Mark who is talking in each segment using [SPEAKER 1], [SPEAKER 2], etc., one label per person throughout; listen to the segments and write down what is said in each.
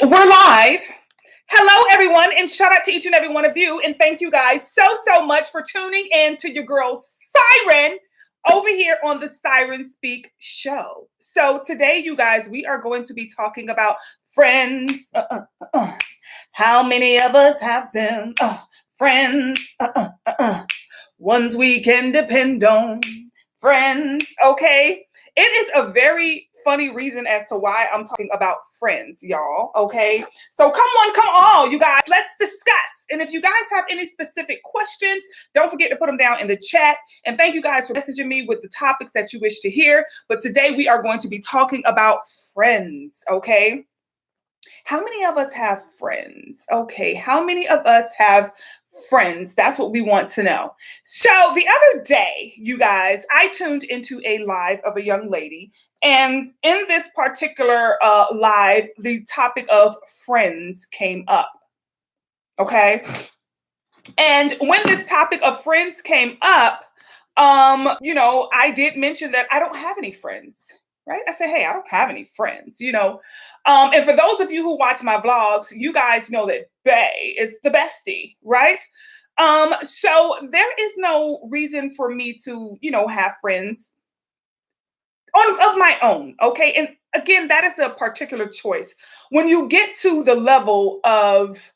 [SPEAKER 1] We're live. Hello, everyone, and shout out to each and every one of you. And thank you guys so much for tuning in to your girl Siren over here on the Siren Speak show. So today, you guys, we are going to be talking about friends. How many of us have them? Friends. Ones we can depend on. Friends. Okay. It is a very funny reason as to why I'm talking about friends, y'all. Okay. So come on, you guys, let's discuss. And if you guys have any specific questions, don't forget to put them down in the chat. And thank you guys for messaging me with the topics that you wish to hear. But today we are going to be talking about friends. Okay. How many of us have friends? Okay. How many of us have friends? That's what we want to know. So the other day, you guys, I tuned into a live of a young lady. And in this particular live, the topic of friends came up. Okay. And when this topic of friends came up, I did mention that I don't have any friends. Right? I said, hey, I don't have any friends, And for those of you who watch my vlogs, you guys know that Bae is the bestie, right? So there is no reason for me to, have friends of my own, okay? And again, that is a particular choice. When you get to the level of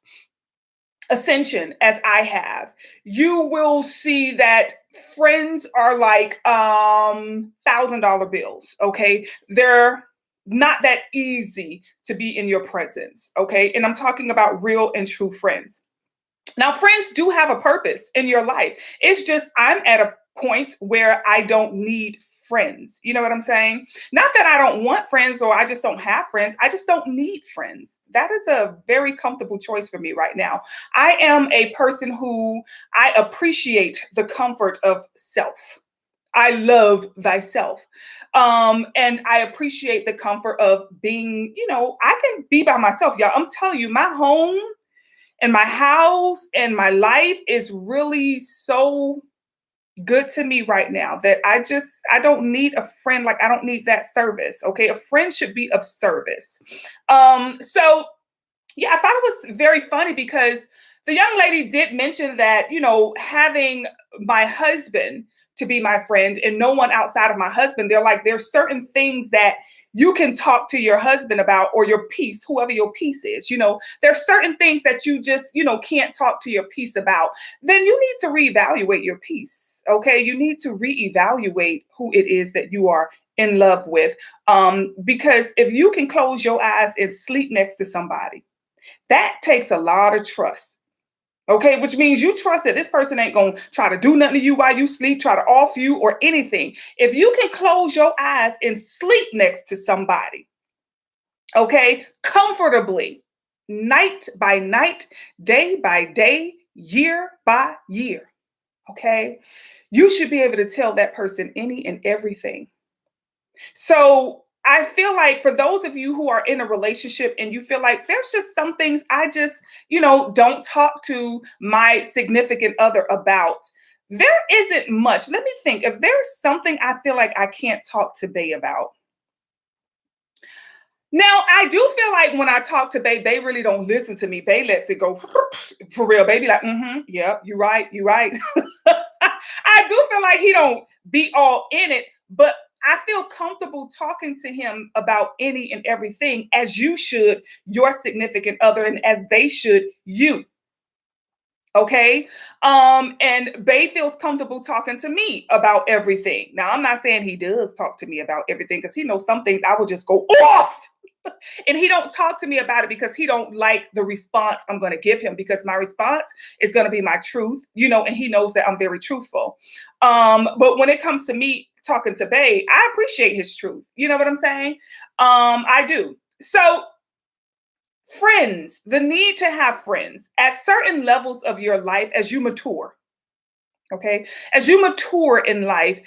[SPEAKER 1] ascension as I have, you will see that friends are like $1,000 bills. Okay, they're not that easy to be in your presence. Okay, and I'm talking about real and true friends. Now, friends do have a purpose in your life. It's just I'm at a point where I don't need friends. You know what I'm saying? Not that I don't want friends or I just don't have friends. I just don't need friends. That is a very comfortable choice for me right now. I am a person who I appreciate the comfort of self. I love thyself. And I appreciate the comfort of being, I can be by myself, y'all. I'm telling you, my home and my house and my life is really so good to me right now that I don't need a friend. Like I don't need that service. Okay. A friend should be of service. So yeah, I thought it was very funny because the young lady did mention that, having my husband to be my friend and no one outside of my husband, they're like, there's certain things that you can talk to your husband about or your piece, whoever your piece is, there's certain things that you just, can't talk to your piece about. Then you need to reevaluate your piece. Okay. You need to reevaluate who it is that you are in love with. Because if you can close your eyes and sleep next to somebody, that takes a lot of trust. Okay, which means you trust that this person ain't going to try to do nothing to you while you sleep, try to off you or anything. If you can close your eyes and sleep next to somebody, okay, comfortably, night by night, day by day, year by year, okay, you should be able to tell that person any and everything. So I feel like for those of you who are in a relationship and you feel like there's just some things I just, don't talk to my significant other about, there isn't much. Let me think. If there's something I feel like I can't talk to Bae about. Now, I do feel like when I talk to Bae, Bae really don't listen to me. Bae lets it go for real. Baby like, yeah, you're right. I do feel like he don't be all in it, but I feel comfortable talking to him about any and everything as you should your significant other and as they should you. Okay. And Bae feels comfortable talking to me about everything. Now, I'm not saying he does talk to me about everything because he knows some things I will just go off. And he don't talk to me about it because he don't like the response I'm going to give him because my response is going to be my truth, and he knows that I'm very truthful. But when it comes to me talking to Bae, I appreciate his truth. You know what I'm saying? I do. So friends, the need to have friends at certain levels of your life as you mature. Okay. As you mature in life,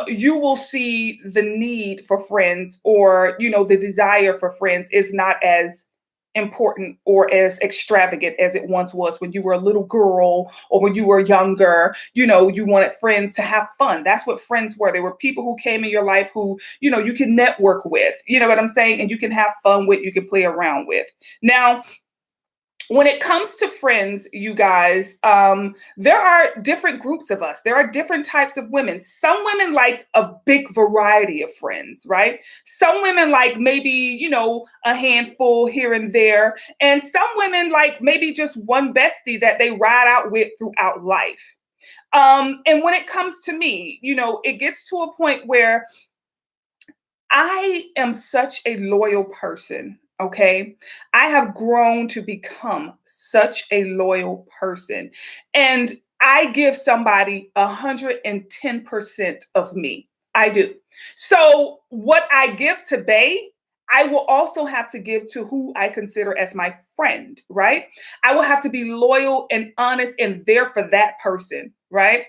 [SPEAKER 1] you will see the need for friends or, the desire for friends is not as important or as extravagant as it once was when you were a little girl or when you were younger. You wanted friends to have fun. That's what friends were. They were people who came in your life who, you can network with, you know what I'm saying? And you can have fun with, you can play around with. Now, when it comes to friends, you guys, there are different groups of us. There are different types of women. Some women like a big variety of friends, right? Some women like maybe, a handful here and there. And some women like maybe just one bestie that they ride out with throughout life. And when it comes to me, it gets to a point where I am such a loyal person. Okay. I have grown to become such a loyal person. And I give somebody 110% of me. I do. So what I give to Bay, I will also have to give to who I consider as my friend, right? I will have to be loyal and honest and there for that person, right?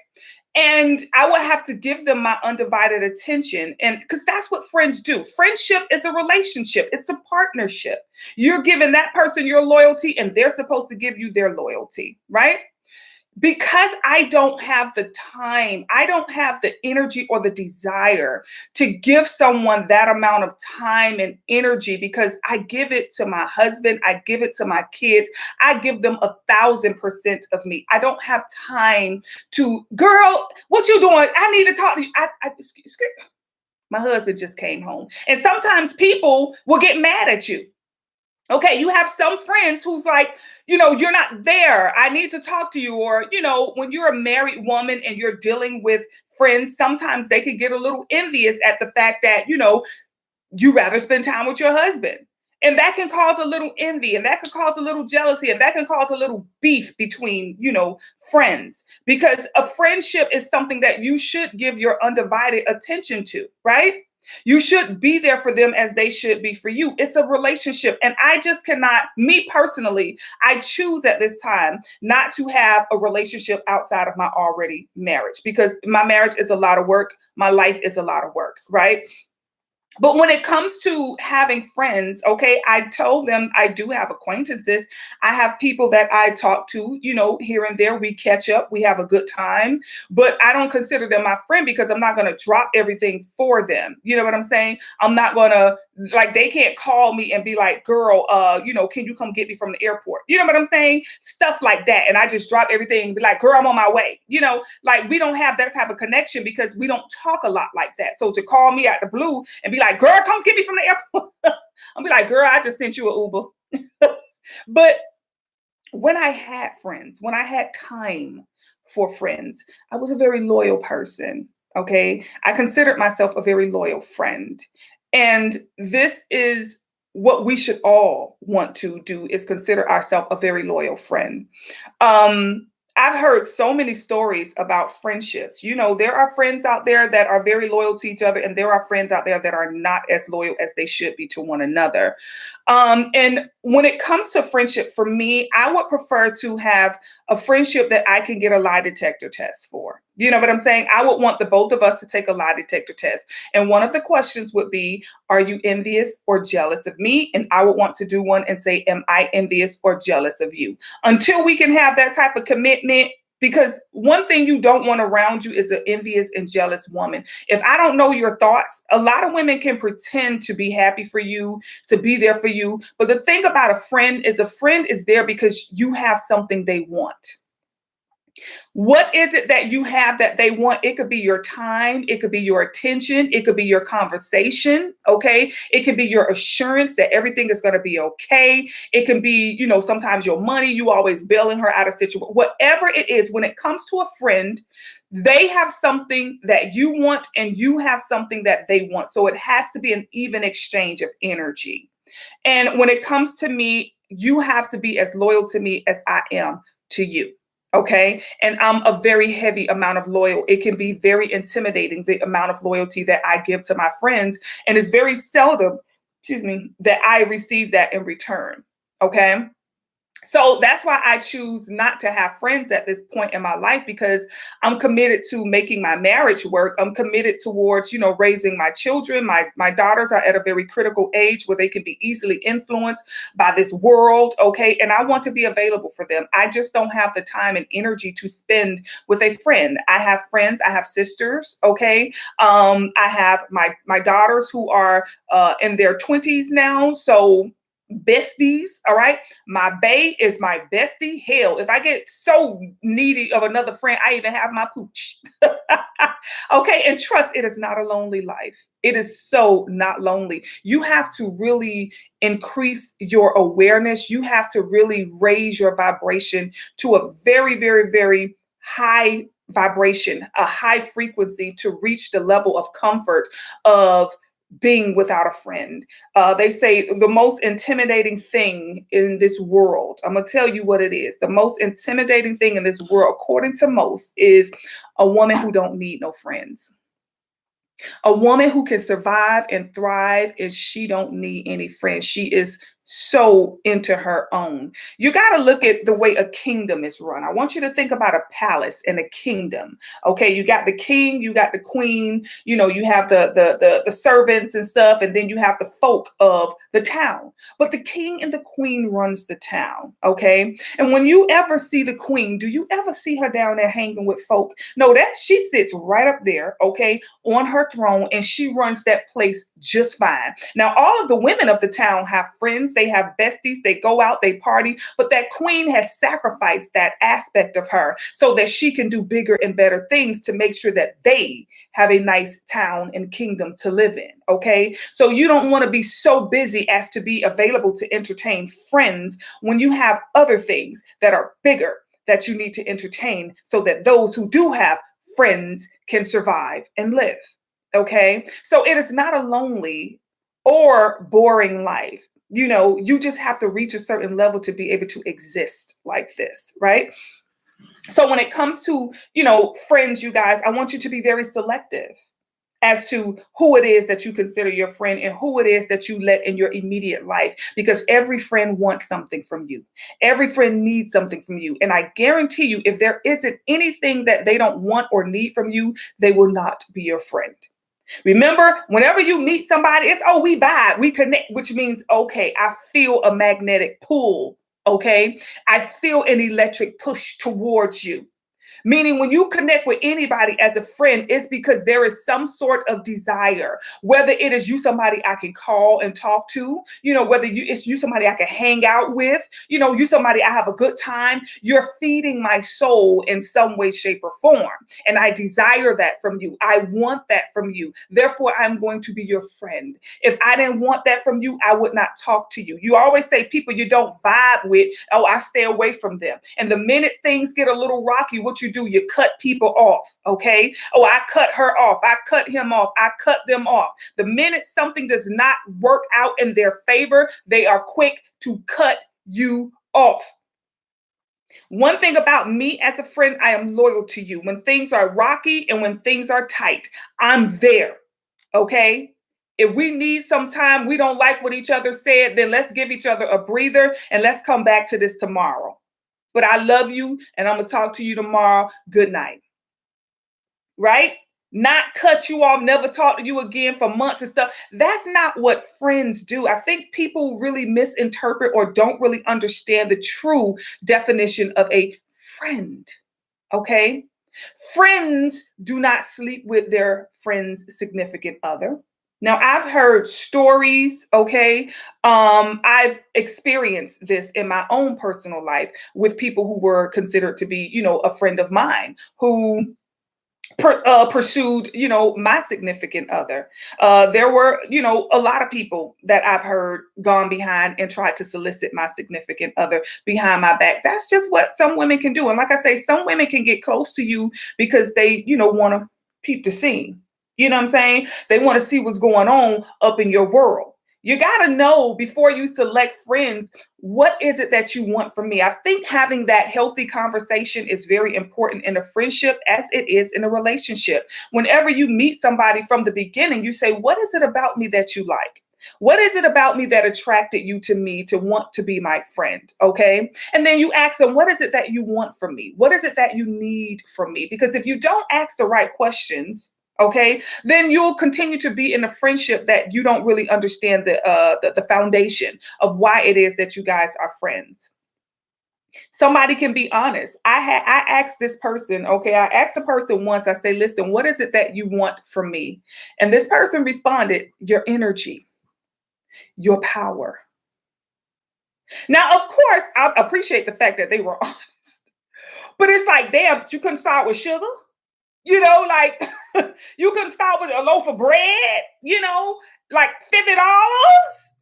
[SPEAKER 1] And I will have to give them my undivided attention. And because that's what friends do. Friendship is a relationship, it's a partnership. You're giving that person your loyalty, and they're supposed to give you their loyalty, right? Because I don't have the time, I don't have the energy or the desire to give someone that amount of time and energy, because I give it to my husband, I give it to my kids, I give them 1,000% of me. I don't have time to, girl, what you doing? I need to talk to you. My husband just came home. And sometimes people will get mad at you. Okay, you have some friends who's like, you're not there. I need to talk to you. Or, when you're a married woman and you're dealing with friends, sometimes they can get a little envious at the fact that, you rather spend time with your husband. And that can cause a little envy, and that can cause a little jealousy, and that can cause a little beef between, friends. Because a friendship is something that you should give your undivided attention to, right? You should be there for them as they should be for you. It's a relationship. And I just cannot, me personally, I choose at this time not to have a relationship outside of my already marriage, because my marriage is a lot of work. My life is a lot of work, right? But when it comes to having friends, okay, I told them I do have acquaintances. I have people that I talk to, here and there. We catch up, we have a good time, but I don't consider them my friend because I'm not going to drop everything for them. You know what I'm saying? I'm not going to, like, they can't call me and be like, girl, can you come get me from the airport? You know what I'm saying? Stuff like that. And I just drop everything and be like, girl, I'm on my way. Like, we don't have that type of connection because we don't talk a lot like that. So to call me out the blue and be like, girl, come get me from the airport. I'll be like, girl, I just sent you an Uber. But when I had friends, when I had time for friends, I was a very loyal person. Okay. I considered myself a very loyal friend. And this is what we should all want to do, is consider ourselves a very loyal friend. I've heard so many stories about friendships. There are friends out there that are very loyal to each other, and there are friends out there that are not as loyal as they should be to one another. And when it comes to friendship, for me, I would prefer to have a friendship that I can get a lie detector test for. You know what I'm saying? I would want the both of us to take a lie detector test. And one of the questions would be, are you envious or jealous of me? And I would want to do one and say, am I envious or jealous of you? Until we can have that type of commitment, because one thing you don't want around you is an envious and jealous woman. If I don't know your thoughts, a lot of women can pretend to be happy for you, to be there for you. But the thing about a friend is there because you have something they want. What is it that you have that they want? It could be your time. It could be your attention. It could be your conversation. Okay. It can be your assurance that everything is going to be okay. It can be, sometimes your money, you always bailing her out of situation. Whatever it is, when it comes to a friend, they have something that you want and you have something that they want. So it has to be an even exchange of energy. And when it comes to me, you have to be as loyal to me as I am to you. Okay. And I'm a very heavy amount of loyal. It can be very intimidating, the amount of loyalty that I give to my friends. And it's very seldom, that I receive that in return. Okay. So that's why I choose not to have friends at this point in my life, because I'm committed to making my marriage work. I'm committed towards, raising my children. My daughters are at a very critical age where they can be easily influenced by this world. Okay. And I want to be available for them. I just don't have the time and energy to spend with a friend. I have friends, I have sisters. Okay. I have my daughters who are in their 20s now. So besties, all right. My bae is my bestie. Hell, if I get so needy of another friend, I even have my pooch. Okay, and trust, it is not a lonely life. It is so not lonely. You have to really increase your awareness. You have to really raise your vibration to a very, very, very high vibration, a high frequency, to reach the level of comfort of being without a friend. They say the most intimidating thing in this world, I'm going to tell you what it is. The most intimidating thing in this world, according to most, is a woman who don't need no friends. A woman who can survive and thrive, and she don't need any friends. She is so into her own. You got to look at the way a kingdom is run. I want you to think about a palace and a kingdom. Okay, you got the king, you got the queen, you have the servants and stuff, and then you have the folk of the town. But the king and the queen runs the town. Okay, and when you ever see the queen, do you ever see her down there hanging with folk? No, that she sits right up there, okay, on her throne, and she runs that place just fine. Now, all of the women of the town have friends, they have besties, they go out, they party, but that queen has sacrificed that aspect of her so that she can do bigger and better things to make sure that they have a nice town and kingdom to live in. Okay, so you don't want to be so busy as to be available to entertain friends when you have other things that are bigger that you need to entertain, so that those who do have friends can survive and live. Okay, so it is not a lonely or boring life. You just have to reach a certain level to be able to exist like this, right? So when it comes to, friends, you guys, I want you to be very selective as to who it is that you consider your friend and who it is that you let in your immediate life, because every friend wants something from you. Every friend needs something from you. And I guarantee you, if there isn't anything that they don't want or need from you, they will not be your friend. Remember, whenever you meet somebody, it's, oh, we vibe, we connect, which means, okay, I feel a magnetic pull. Okay, I feel an electric push towards you. Meaning, when you connect with anybody as a friend, it's because there is some sort of desire, whether it is you somebody I can call and talk to, whether it's you somebody I can hang out with, you somebody I have a good time. You're feeding my soul in some way, shape, or form. And I desire that from you. I want that from you. Therefore, I'm going to be your friend. If I didn't want that from you, I would not talk to you. You always say people you don't vibe with, oh, I stay away from them. And the minute things get a little rocky, what you do, you cut people off. Okay. Oh, I cut her off. I cut him off. I cut them off. The minute something does not work out in their favor, they are quick to cut you off. One thing about me as a friend, I am loyal to you. When things are rocky and when things are tight, I'm there. Okay. If we need some time, we don't like what each other said, then let's give each other a breather and let's come back to this tomorrow. But I love you and I'm going to talk to you tomorrow. Good night. Right? Not cut you off, never talk to you again for months and stuff. That's not what friends do. I think people really misinterpret or don't really understand the true definition of a friend. Okay? Friends do not sleep with their friend's significant other. Now, I've heard stories, okay? I've experienced this in my own personal life with people who were considered to be, a friend of mine who pursued, my significant other. There were, a lot of people that I've heard gone behind and tried to solicit my significant other behind my back. That's just what some women can do. And like I say, some women can get close to you because they, want to peep the scene. You know what I'm saying? They want to see what's going on up in your world. You got to know before you select friends, what is it that you want from me? I think having that healthy conversation is very important in a friendship as it is in a relationship. Whenever you meet somebody from the beginning, you say, what is it about me that you like? What is it about me that attracted you to me to want to be my friend? Okay. And then you ask them, what is it that you want from me? What is it that you need from me? Because if you don't ask the right questions, okay, then you'll continue to be in a friendship that you don't really understand the foundation of why it is that you guys are friends. Somebody can be honest. I asked this person, okay, I asked a person once, I say, listen, what is it that you want from me? And this person responded, your energy, your power. Now, of course, I appreciate the fact that they were honest, but it's like, damn, you couldn't start with sugar, like you couldn't start with a loaf of bread, like $50.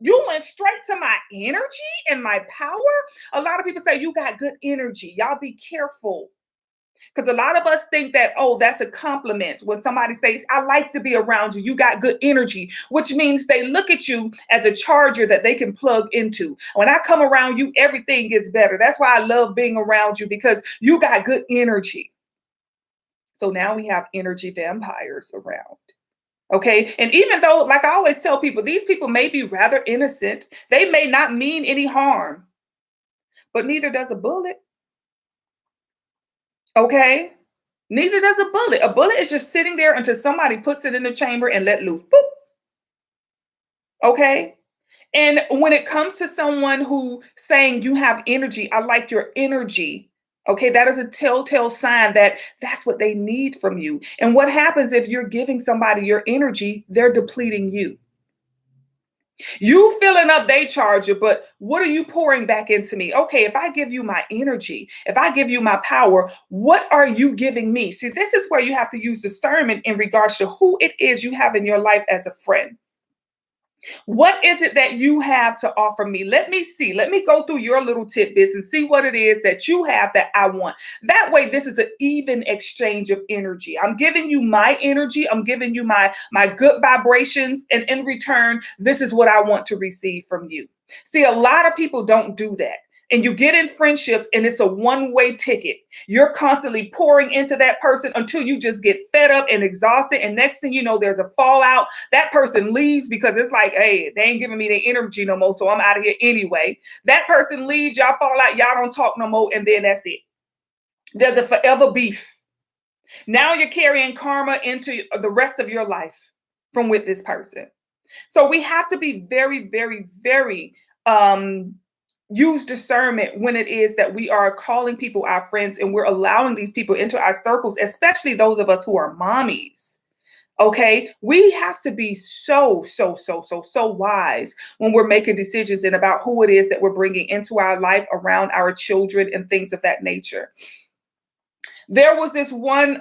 [SPEAKER 1] You went straight to my energy and my power. A lot of people say you got good energy. Y'all be careful. Because a lot of us think that, oh, that's a compliment. When somebody says, I like to be around you, you got good energy, which means they look at you as a charger that they can plug into. When I come around you, everything gets better. That's why I love being around you, because you got good energy. So now we have energy vampires around. Okay. And even though, like I always tell people, these people may be rather innocent, they may not mean any harm, but neither does a bullet. Okay. Neither does a bullet. A bullet is just sitting there until somebody puts it in the chamber and let loose. Boop. Okay. And when it comes to someone who saying you have energy, I like your energy. Okay, that is a telltale sign that that's what they need from you. And what happens if you're giving somebody your energy, they're depleting you. You filling up they charger, but what are you pouring back into me? Okay, if I give you my energy, if I give you my power, what are you giving me? See, this is where you have to use discernment in regards to who it is you have in your life as a friend. What is it that you have to offer me? Let me see. Let me go through your little tidbits and see what it is that you have that I want. That way, this is an even exchange of energy. I'm giving you my energy. I'm giving you my good vibrations. And in return, this is what I want to receive from you. See, a lot of people don't do that. And you get in friendships and it's a one-way ticket. You're constantly pouring into that person until you just get fed up and exhausted. And next thing you know, there's a fallout. That person leaves because it's like, hey, they ain't giving me their energy no more, so I'm out of here anyway. That person leaves, y'all fall out, y'all don't talk no more, and then that's it. There's a forever beef. Now you're carrying karma into the rest of your life from with this person. So we have to be very, very, very use discernment when it is that we are calling people our friends and we're allowing these people into our circles, especially those of us who are mommies. Okay, we have to be so wise when we're making decisions and about who it is that we're bringing into our life around our children and things of that nature. There was this one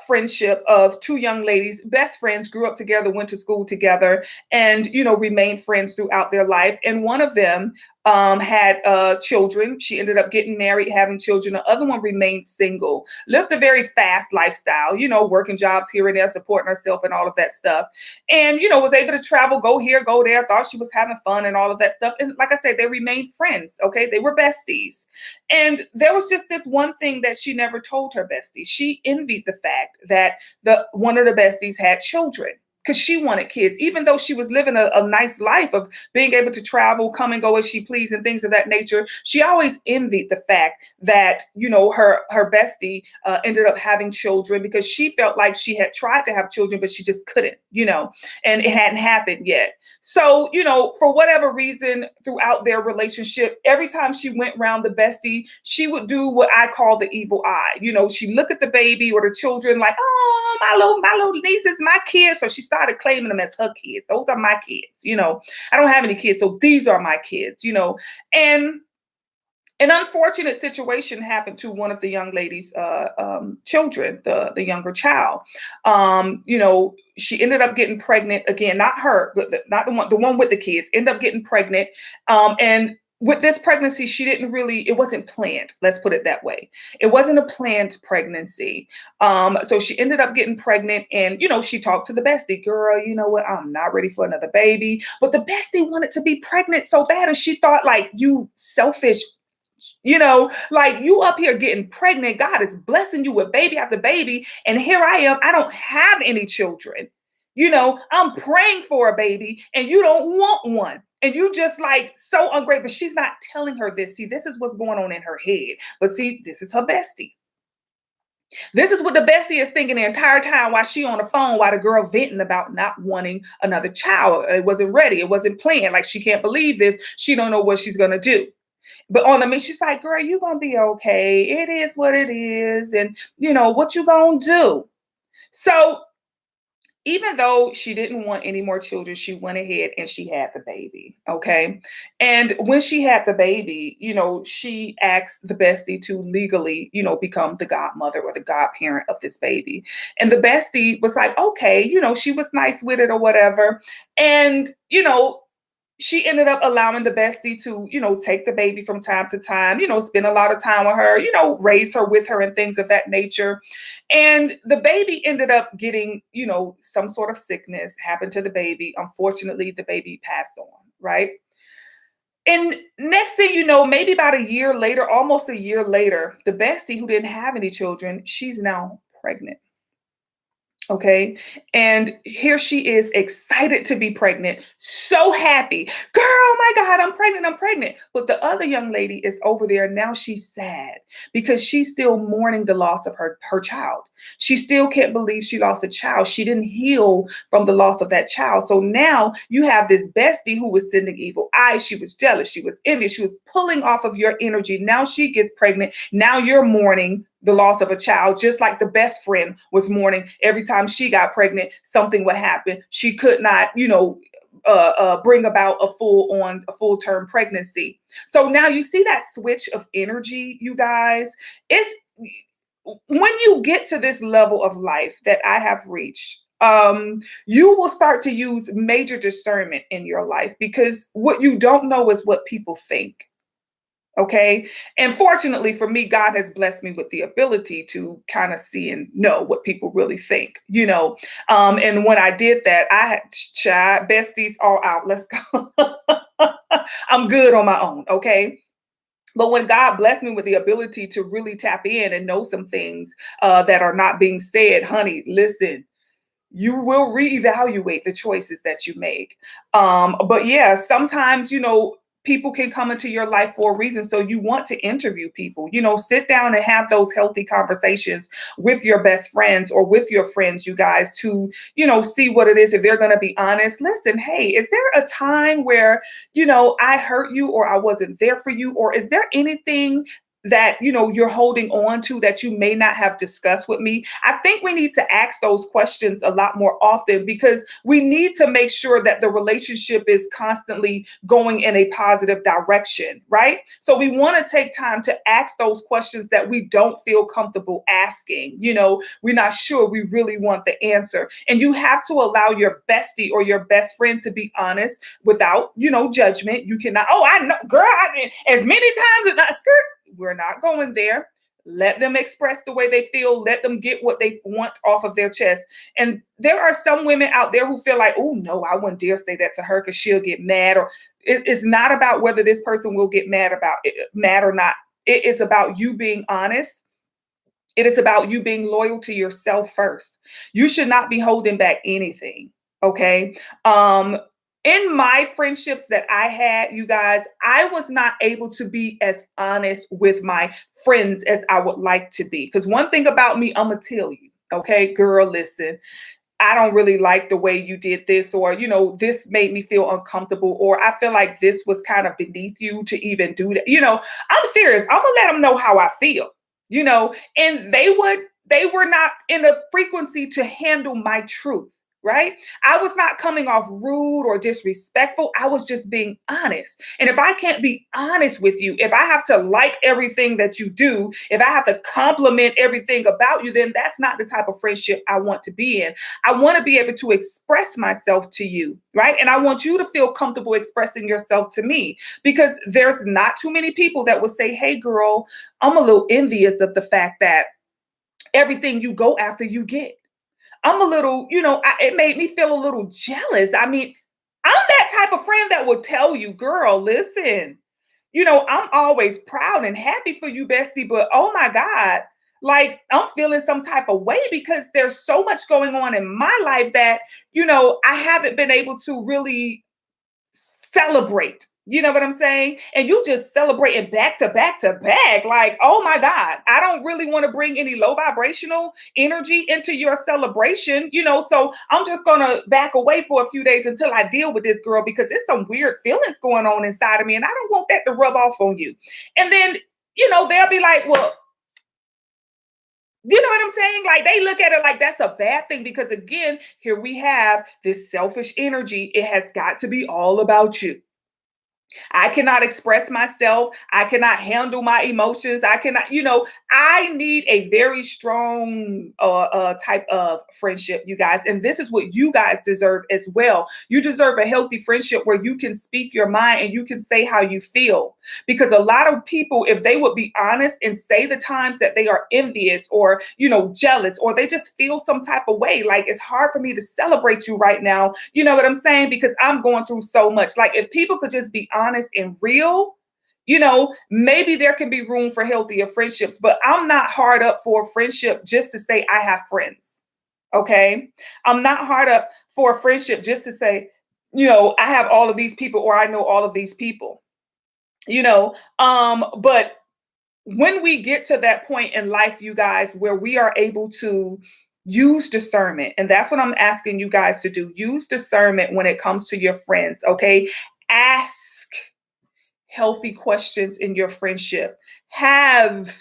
[SPEAKER 1] friendship of two young ladies, best friends, grew up together, went to school together, and remained friends throughout their life. And one of them had children. She ended up getting married, having children. The other one remained single, lived a very fast lifestyle, working jobs here and there, supporting herself and all of that stuff. And, was able to travel, go here, go there, thought she was having fun and all of that stuff. And like I said, they remained friends. Okay. They were besties. And there was just this one thing that she never told her bestie. She envied the fact that one of the besties had children, because she wanted kids, even though she was living a nice life of being able to travel, come and go as she pleased and things of that nature. She always envied the fact that, her bestie ended up having children, because she felt like she had tried to have children, but she just couldn't, and it hadn't happened yet. So, for whatever reason, throughout their relationship, every time she went around the bestie, she would do what I call the evil eye. She look at the baby or the children like, oh, my little niece is my kid. So she started claiming them as her kids. Those are my kids. I don't have any kids, so these are my kids. And an unfortunate situation happened to one of the young lady's children, the younger child. She ended up getting pregnant again, not her, but not the one with the kids, ended up getting pregnant. And with this pregnancy, it wasn't planned. Let's put it that way. It wasn't a planned pregnancy. So she ended up getting pregnant, and, she talked to the bestie, girl, you know what? I'm not ready for another baby. But the bestie wanted to be pregnant so bad. And she thought, like, you selfish, like, you up here getting pregnant. God is blessing you with baby after baby. And here I am. I don't have any children. I'm praying for a baby and you don't want one. And you just like so ungrateful. She's not telling her this. See, this is what's going on in her head. But see, this is her bestie. This is what the bestie is thinking the entire time while she on the phone, while the girl venting about not wanting another child. It wasn't ready. It wasn't planned. Like she can't believe this. She don't know what she's gonna do. But on the me, she's like, girl, you gonna be okay. It is what it is. And what you gonna do? So even though she didn't want any more children, she went ahead and she had the baby. Okay. And when she had the baby, she asked the bestie to legally, become the godmother or the godparent of this baby. And the bestie was like, okay, she was nice with it or whatever. And, she ended up allowing the bestie to, take the baby from time to time, spend a lot of time with her, raise her with her and things of that nature. And the baby ended up getting, some sort of sickness happened to the baby. Unfortunately, the baby passed on, right? And next thing you know, maybe about a year later, almost a year later, the bestie who didn't have any children, she's now pregnant. Okay. And here she is excited to be pregnant, so happy. Girl, oh my God, I'm pregnant. I'm pregnant. But the other young lady is over there. Now she's sad because she's still mourning the loss of her child. She still can't believe she lost a child. She didn't heal from the loss of that child. So now you have this bestie who was sending evil eyes. She was jealous. She was envious. She was pulling off of your energy. Now she gets pregnant. Now you're mourning the loss of a child, just like the best friend was mourning every time she got pregnant, something would happen. She could not, bring about a full term pregnancy. So now you see that switch of energy, you guys. It's when you get to this level of life that I have reached. You will start to use major discernment in your life because what you don't know is what people think. Okay. And fortunately for me, God has blessed me with the ability to kind of see and know what people really think. And when I did that, I had child besties all out. Let's go. I'm good on my own. Okay. But when God blessed me with the ability to really tap in and know some things that are not being said, honey, listen, you will reevaluate the choices that you make. But yeah, sometimes, people can come into your life for a reason. So you want to interview people, sit down and have those healthy conversations with your best friends or with your friends, you guys, to, see what it is. If they're going to be honest, listen, hey, is there a time where, I hurt you or I wasn't there for you? Or is there anything that you're holding on to that you may not have discussed with me? I think we need to ask those questions a lot more often because we need to make sure that the relationship is constantly going in a positive direction, right? So we want to take time to ask those questions that we don't feel comfortable asking. We're not sure we really want the answer, and you have to allow your bestie or your best friend to be honest without judgment. You cannot, oh, I know, girl, I mean, as many times as not skirt. We're not going there. Let them express the way they feel. Let them get what they want off of their chest. And there are some women out there who feel like, oh, no, I wouldn't dare say that to her because she'll get mad. Or it's not about whether this person will get mad or not. It is about you being honest. It is about you being loyal to yourself first. You should not be holding back anything. Okay. In my friendships that I had, you guys, I was not able to be as honest with my friends as I would like to be. Because one thing about me, I'm going to tell you, okay, girl, listen, I don't really like the way you did this, or, this made me feel uncomfortable, or I feel like this was kind of beneath you to even do that. I'm serious. I'm going to let them know how I feel, and they were not in a frequency to handle my truth. Right? I was not coming off rude or disrespectful. I was just being honest. And if I can't be honest with you, if I have to like everything that you do, if I have to compliment everything about you, then that's not the type of friendship I want to be in. I want to be able to express myself to you, right? And I want you to feel comfortable expressing yourself to me, because there's not too many people that will say, hey, girl, I'm a little envious of the fact that everything you go after, you get. I'm a little, it made me feel a little jealous. I mean, I'm that type of friend that will tell you, girl, listen, I'm always proud and happy for you, bestie, but oh my God, like I'm feeling some type of way because there's so much going on in my life that, I haven't been able to really celebrate. You know what I'm saying? And you just celebrating back to back to back. Like, oh my God, I don't really want to bring any low vibrational energy into your celebration, So I'm just going to back away for a few days until I deal with this girl because there's some weird feelings going on inside of me and I don't want that to rub off on you. And then, they'll be like, well, you know what I'm saying? Like they look at it like that's a bad thing because again, here we have this selfish energy. It has got to be all about you. I cannot express myself. I cannot handle my emotions. I cannot, I need a very strong type of friendship, you guys. And this is what you guys deserve as well. You deserve a healthy friendship where you can speak your mind and you can say how you feel. Because a lot of people, if they would be honest and say the times that they are envious or, jealous, or they just feel some type of way, like it's hard for me to celebrate you right now. You know what I'm saying? Because I'm going through so much. Like if people could just be honest and real, maybe there can be room for healthier friendships, but I'm not hard up for a friendship just to say I have friends. Okay. I'm not hard up for a friendship just to say, I have all of these people or I know all of these people, but when we get to that point in life, you guys, where we are able to use discernment, and that's what I'm asking you guys to do, use discernment when it comes to your friends. Okay. Ask healthy questions in your friendship. Have,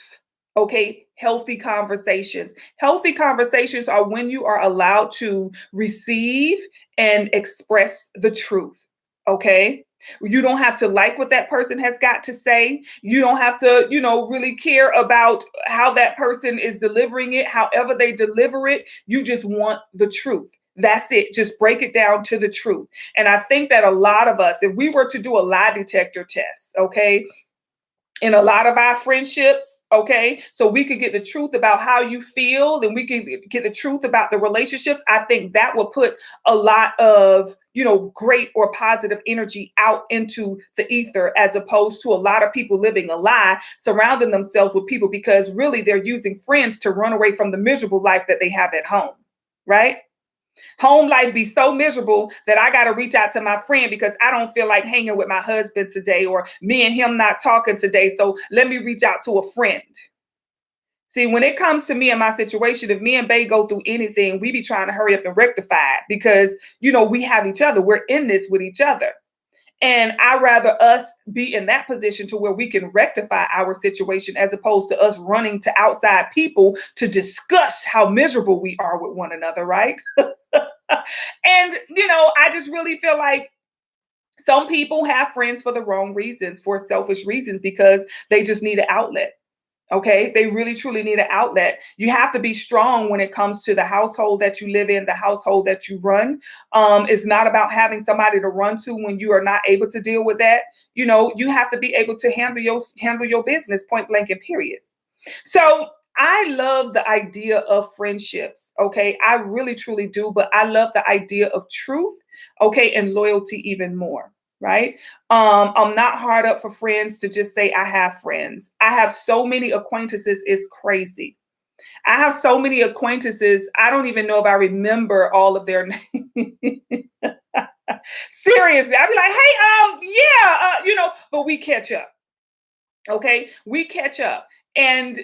[SPEAKER 1] healthy conversations. Healthy conversations are when you are allowed to receive and express the truth. Okay. You don't have to like what that person has got to say. You don't have to, really care about how that person is delivering it, however they deliver it. You just want the truth. That's it. Just break it down to the truth. And I think that a lot of us, if we were to do a lie detector test, in a lot of our friendships, so we could get the truth about how you feel and we could get the truth about the relationships, I think that will put a lot of, great or positive energy out into the ether, as opposed to a lot of people living a lie, surrounding themselves with people because really they're using friends to run away from the miserable life that they have at home, right? Home life be so miserable that I got to reach out to my friend because I don't feel like hanging with my husband today, or me and him not talking today. So let me reach out to a friend. See, when it comes to me and my situation, if me and Bay go through anything, we be trying to hurry up and rectify it because, we have each other. We're in this with each other. And I'd rather us be in that position to where we can rectify our situation as opposed to us running to outside people to discuss how miserable we are with one another, right? And, I just really feel like some people have friends for the wrong reasons, for selfish reasons, because they just need an outlet. Okay. They really, truly need an outlet. You have to be strong when it comes to the household that you live in, the household that you run. It's not about having somebody to run to when you are not able to deal with that. You have to be able to handle your business, point blank and period. So I love the idea of friendships. Okay. I really, truly do. But I love the idea of truth. Okay. And loyalty even more. Right. I'm not hard up for friends to just say I have friends. I have so many acquaintances. It's crazy. I have so many acquaintances. I don't even know if I remember all of their names. Seriously. I'd be like, hey, but we catch up. Okay. We catch up. And,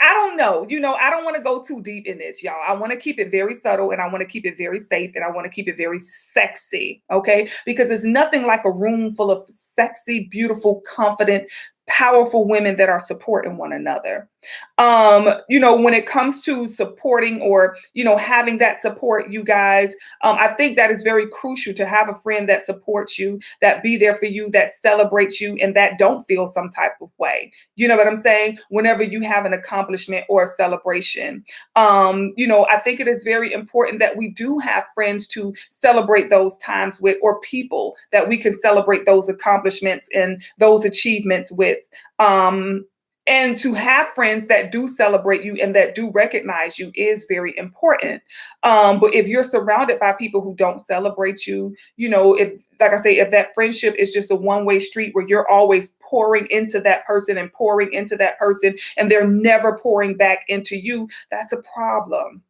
[SPEAKER 1] I don't know. I don't want to go too deep in this, y'all. I want to keep it very subtle and I want to keep it very safe and I want to keep it very sexy. Okay. Because there's nothing like a room full of sexy, beautiful, confident, powerful women that are supporting one another. When it comes to supporting or, having that support, you guys, I think that is very crucial to have a friend that supports you, that be there for you, that celebrates you, and that don't feel some type of way. You know what I'm saying? Whenever you have an accomplishment or a celebration, I think it is very important that we do have friends to celebrate those times with, or people that we can celebrate those accomplishments and those achievements with. And to have friends that do celebrate you and that do recognize you is very important. But if you're surrounded by people who don't celebrate you, if, like I say, if that friendship is just a one-way street where you're always pouring into that person and pouring into that person, and they're never pouring back into you, that's a problem.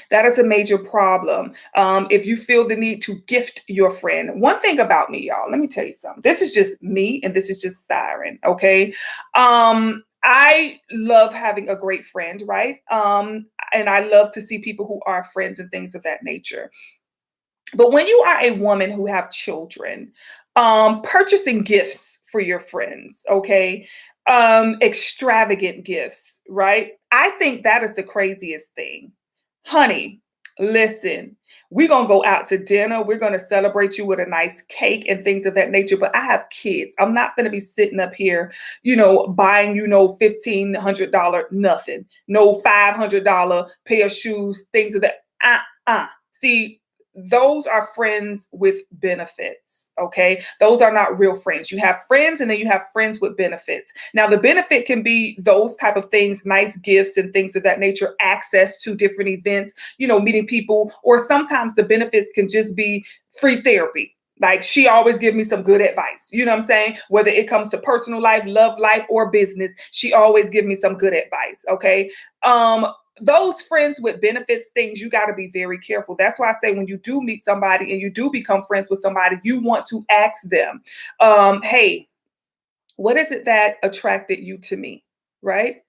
[SPEAKER 1] That is a major problem. If you feel the need to gift your friend, one thing about me, y'all, let me tell you something. This is just me, and this is just Siren, okay? I love having a great friend, right? And I love to see people who are friends and things of that nature. But when you are a woman who have children, purchasing gifts for your friends, okay? Extravagant gifts, right? I think that is the craziest thing. Honey, listen, we're going to go out to dinner. We're going to celebrate you with a nice cake and things of that nature. But I have kids. I'm not going to be sitting up here, buying, $1,500 nothing, no $500 pair of shoes, things of that. See, those are friends with benefits. Okay. Those are not real friends. You have friends and then you have friends with benefits. Now, the benefit can be those type of things, nice gifts and things of that nature, access to different events, meeting people, or sometimes the benefits can just be free therapy. Like, she always gives me some good advice. You know what I'm saying? Whether it comes to personal life, love life, or business, she always gives me some good advice. Okay. Those friends with benefits things, you got to be very careful. That's why I say when you do meet somebody and you do become friends with somebody, you want to ask them, hey, what is it that attracted you to me? Right.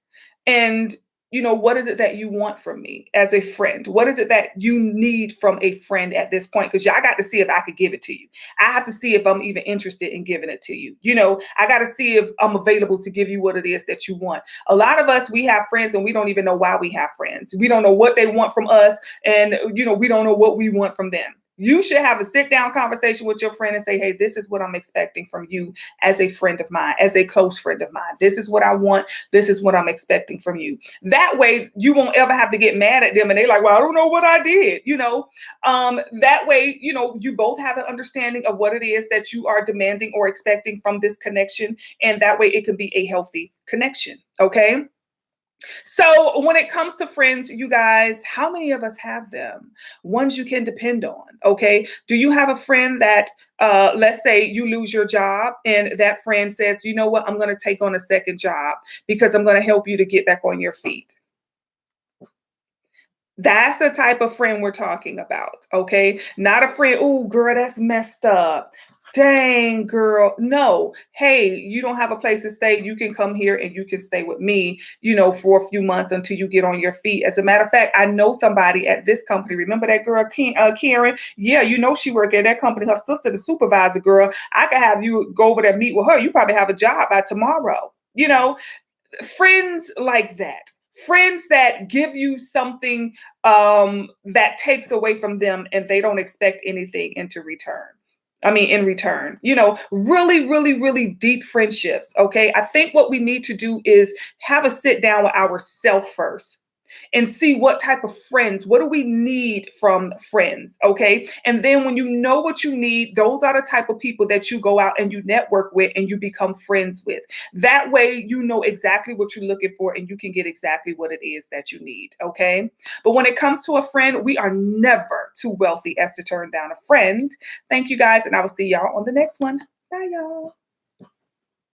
[SPEAKER 1] And, what is it that you want from me as a friend? What is it that you need from a friend at this point? Because I got to see if I could give it to you. I have to see if I'm even interested in giving it to you. I got to see if I'm available to give you what it is that you want. A lot of us, we have friends and we don't even know why we have friends. We don't know what they want from us. And, we don't know what we want from them. You should have a sit down conversation with your friend and say, hey, this is what I'm expecting from you as a friend of mine, as a close friend of mine. This is what I want. This is what I'm expecting from you. That way you won't ever have to get mad at them and they're like, well, I don't know what I did. That way, you both have an understanding of what it is that you are demanding or expecting from this connection. And that way it can be a healthy connection. Okay. So when it comes to friends, you guys, how many of us have them? Ones you can depend on. Okay. Do you have a friend that, let's say you lose your job and that friend says, you know what, I'm going to take on a second job because I'm going to help you to get back on your feet. That's the type of friend we're talking about. Okay. Not a friend. Oh, girl, that's messed up. Dang, girl. No. Hey, you don't have a place to stay. You can come here and you can stay with me, for a few months until you get on your feet. As a matter of fact, I know somebody at this company. Remember that girl, Karen? Yeah, she work at that company. Her sister, the supervisor, girl. I could have you go over there, meet with her. You probably have a job by tomorrow. Friends like that. Friends that give you something that takes away from them and they don't expect anything in return, really, really, really deep friendships. Okay. I think what we need to do is have a sit down with ourselves first and see what type of friends, what do we need from friends? Okay. And then when you know what you need, those are the type of people that you go out and you network with and you become friends with. That way, you know exactly what you're looking for and you can get exactly what it is that you need. Okay. But when it comes to a friend, we are never too wealthy as to turn down a friend. Thank you guys. And I will see y'all on the next one. Bye, y'all.